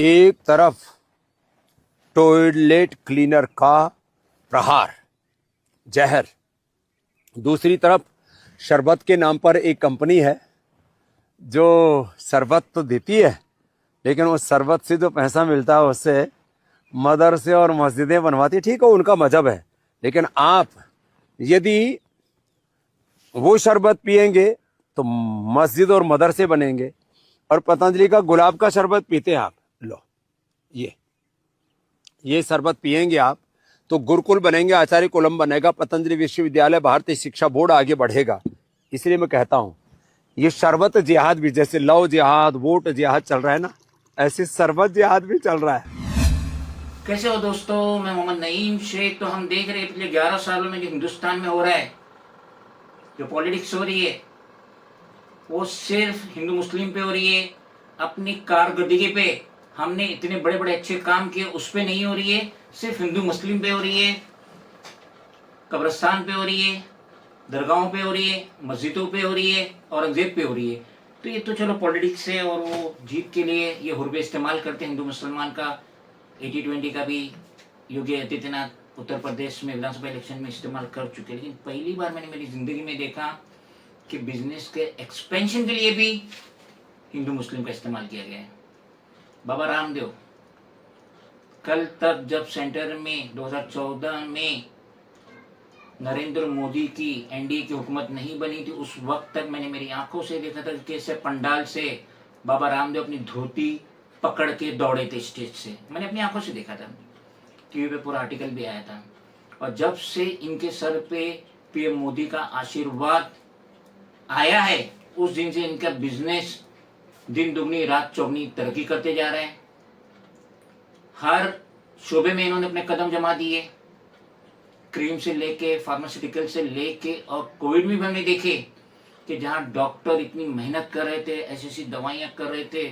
एक तरफ toilet cleaner का प्रहार, जहर, दूसरी तरफ शरबत के नाम पर एक कंपनी है जो शरबत तो देती है, लेकिन उस शरबत से जो पैसा मिलता है उससे मदरसे और मस्जिदें बनवाती है। ठीक है, उनका मजहब है, लेकिन आप यदि वो शरबत पिएंगे तो मस्जिद और मदरसे बनेंगे। और पतंजलि का गुलाब का शरबत पीते हैं आप, लो ये शरबत पिएंगे आप तो गुरुकुल बनेंगे, आचार्य कुलम बनेगा, पतंजलि विश्वविद्यालय, भारतीय शिक्षा बोर्ड आगे बढ़ेगा। इसलिए मैं कहता हूं ये शरबत जिहाद भी, जैसे लव जिहाद, वोट जिहाद चल रहा है ना, ऐसे शरबत जिहाद भी चल रहा है। कैसे हो दोस्तों, मैं मोहम्मद नईम शेख। तो हम देख रहे हैं पिछले 11 सालों में जो हिंदुस्तान में हो रहा है, जो पॉलिटिक्स हो रही है, वो सिर्फ हिंदू मुस्लिम पे हो रही है। अपनी कारकर्दगी पे हमने इतने बड़े बड़े अच्छे काम किए, उस पे नहीं हो रही है, सिर्फ हिंदू मुस्लिम पे हो रही है, कब्रिस्तान पे हो रही है, दरगाहों पे हो रही है, मस्जिदों पे हो रही है, औरंगजेब पे हो रही है। तो ये तो चलो पॉलिटिक्स है, और वो जीत के लिए ये हुर्बे इस्तेमाल करते हैं हिंदू मुसलमान का। 80-20 का भी योगी आदित्यनाथ उत्तर प्रदेश में विधानसभा इलेक्शन में इस्तेमाल कर चुके हैं। लेकिन पहली बार मैंने मेरी जिंदगी में देखा कि बिजनेस के एक्सपेंशन के लिए भी हिंदू मुस्लिम का इस्तेमाल किया गया है। बाबा रामदेव कल तक जब सेंटर में 2014 में नरेंद्र मोदी की एनडीए की हुकूमत नहीं बनी थी, उस वक्त तक मैंने मेरी आंखों से देखा था कैसे पंडाल से बाबा रामदेव अपनी धोती पकड़ के दौड़े थे स्टेज से। मैंने अपनी आंखों से देखा था, टीवी पे पूरा आर्टिकल भी आया था। और जब से इनके सर पे पीएम मोदी का आशीर्वाद आया है, उस दिन से इनका बिजनेस दिन दुगनी रात चौगनी तरक्की करते जा रहे हैं। हर शोबे में इन्होंने अपने कदम जमा दिए, क्रीम से लेके फार्मास्यूटिकल से लेके, और कोविड में भी हमने देखे कि जहां डॉक्टर इतनी मेहनत कर रहे थे, ऐसी ऐसी दवाइयां कर रहे थे,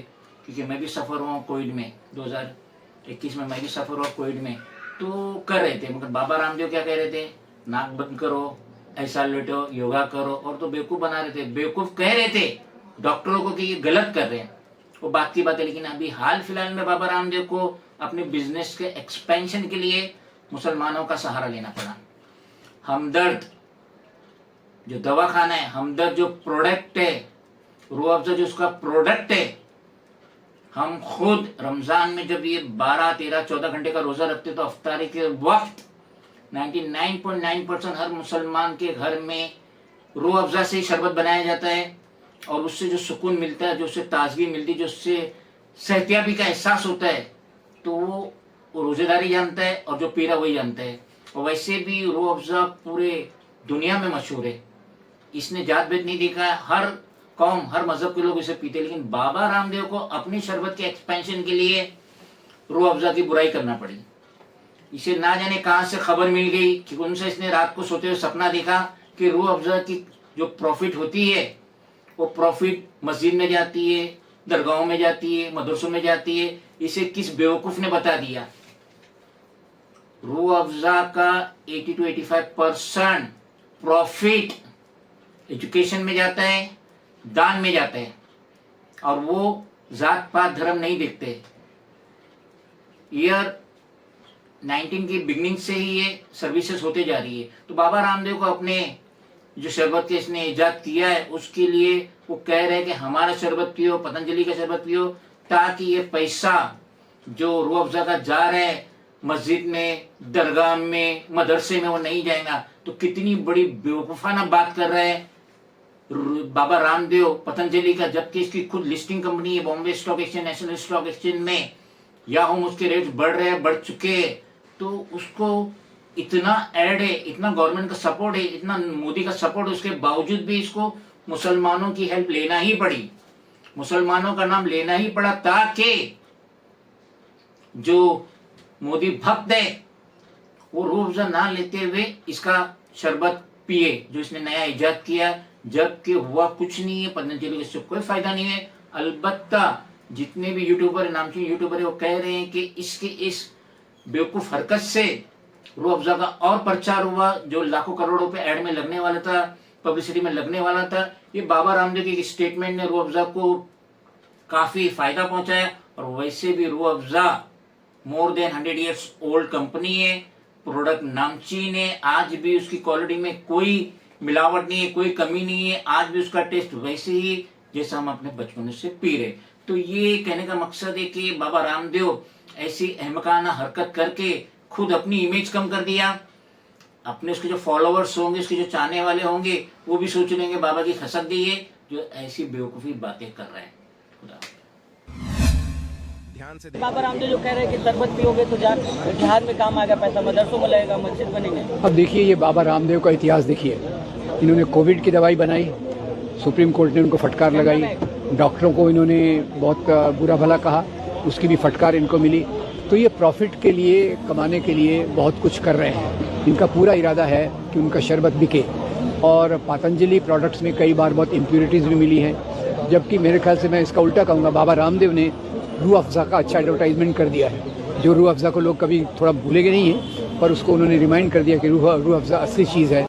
क्योंकि मैं भी सफर हुआ कोविड में, 2021 में मैं भी सफर हुआ कोविड में, तो कर रहे थे। मगर बाबा रामदेव क्या कह रहे थे, नाक बंद करो, ऐसा लेटो, योगा करो, और तो बेवकूफ बना रहे थे, बेवकूफ कह रहे थे डॉक्टरों को कि ये गलत कर रहे हैं, वो बात की बात है। लेकिन अभी हाल फिलहाल में बाबा रामदेव को अपने बिजनेस के एक्सपेंशन के लिए मुसलमानों का सहारा लेना पड़ा। हमदर्द जो दवाखाना है, हमदर्द जो प्रोडक्ट है, रूह अफ़ज़ा जो उसका प्रोडक्ट है, हम खुद रमजान में जब ये 12, 13, 14 घंटे का रोजा रखते तो अफ्तारी के वक्त 99.9% हर मुसलमान के घर में रूह अफ़ज़ा से ही शरबत बनाया जाता है, और उससे जो सुकून मिलता है, जो उससे ताजगी मिलती है, जो उससे सेहतियाबी का एहसास होता है, तो वो रोजेदारी जानता है, और जो पी रहा वही जानता है। और वैसे भी रूह अफ़ज़ा पूरे दुनिया में मशहूर है, इसने जात भेद नहीं देखा है, हर कौम, हर मजहब के लोग इसे पीते। लेकिन बाबा रामदेव को अपनी शरबत के एक्सपेंशन के लिए रूह अफ़ज़ा की बुराई करना पड़ी। इसे ना जाने कहां से खबर मिल गई कि उनसे इसने रात को सोते हुए सपना देखा कि रूह अफ़ज़ा की जो प्रॉफिट होती है, वो प्रॉफिट मस्जिद में जाती है, दरगाहों में जाती है, मदरसों में जाती है। इसे किस बेवकूफ ने बता दिया? रूह अफ़ज़ा का 80-85% प्रॉफिट एजुकेशन में जाता है, दान में जाता है, और वो जात पात धर्म नहीं देखते। ईयर 19 की बिगनिंग से ही ये सर्विसेज होते जा रही है। तो बाबा रामदेव को अपने जो शरबत के इसने इजाद किया है, उसके लिए वो कह रहे हैं कि हमारा शरबत पियो, पतंजलि का शरबत पियो, ताकि ये पैसा जो रूह अफ़ज़ा का जा रहा है मस्जिद में, दरगाह में, मदरसे में, वो नहीं जाएगा। तो कितनी बड़ी बेवकूफाना बात कर रहे हैं बाबा रामदेव पतंजलि का, जबकि इसकी खुद लिस्टिंग कंपनी है Bombay stock exchange, national stock exchange में। या हम उसके रेट्स बढ़ रहे हैं, बढ़ चुके हैं, तो उसको इतना ऐड है, इतना गवर्नमेंट का सपोर्ट है, इतना मोदी का सपोर्ट है, उसके बावजूद भी इसको मुसलमानों की हेल्प लेना ही पड़ी, मुसलमानों का नाम लेना ही पड़ा, ताकि जो मोदी भक्त है वो रूह अफ़ज़ा ना लेते हुए इसका शरबत पिए जो इसने नया इजाद किया। जबकि हुआ कुछ नहीं है, पतंजलि को इससे कोई फायदा नहीं है। अलबत्ता जितने भी यूट्यूबर, नामचीन यूट्यूबर है, वो कह रहे हैं कि इसके इस बेवकूफ हरकत से रूह अफ़ज़ा का और प्रचार हुआ, जो लाखों करोड़ रुपए ऐड में लगने वाला था, पब्लिसिटी में लगने वाला था। ये बाबा रामदेव के स्टेटमेंट ने रूह अफ़ज़ा को काफी फायदा पहुंचाया, और वैसे भी Rooh Afza more than 100 years old company है, प्रोडक्ट नामचीन है, आज भी उसकी क्वालिटी में कोई मिलावट नहीं है, कोई कमी नहीं है, आज भी उसका टेस्ट वैसे ही जैसा हम अपने बचपन से पी रहे। तो ये कहने का मकसद है कि बाबा रामदेव ऐसी अहमकाना हरकत करके खुद अपनी इमेज कम कर दिया, अपने उसके जो फॉलोअर्स होंगे, उसके जो चाहने वाले होंगे, वो भी सोच लेंगे बाबा की खसक गई है जो ऐसी बेवकूफ़ी बातें कर रहे हैं। खुदा। बाबा रामदेव जो कह रहे हैं कि शरबत पियोगे तो जिहाद में काम आएगा, पैसा मदरसों में लगेगा, मस्जिद बनेंगे। अब देखिए, ये बाबा रामदेव का इतिहास देखिए, इन्होंने कोविड की दवाई बनाई, सुप्रीम कोर्ट ने उनको फटकार लगाई, डॉक्टरों को इन्होंने बहुत बुरा भला कहा, उसकी भी फटकार इनको मिली। तो ये प्रॉफिट के लिए, कमाने के लिए बहुत कुछ कर रहे हैं। इनका पूरा इरादा है कि उनका शरबत बिके, और पतंजलि प्रोडक्ट्स में कई बार बहुत इम्प्योरिटीज़ भी मिली हैं, जबकि मेरे ख्याल से मैं इसका उल्टा कहूँगा, बाबा रामदेव ने रूह अफ़ज़ा का अच्छा एडवर्टाइजमेंट कर दिया है, जो रूह अफ़ज़ा को लोग कभी थोड़ा भूलेंगे नहीं है, पर उसको उन्होंने रिमाइंड कर दिया कि रूह अफ़ज़ा असली चीज़ है।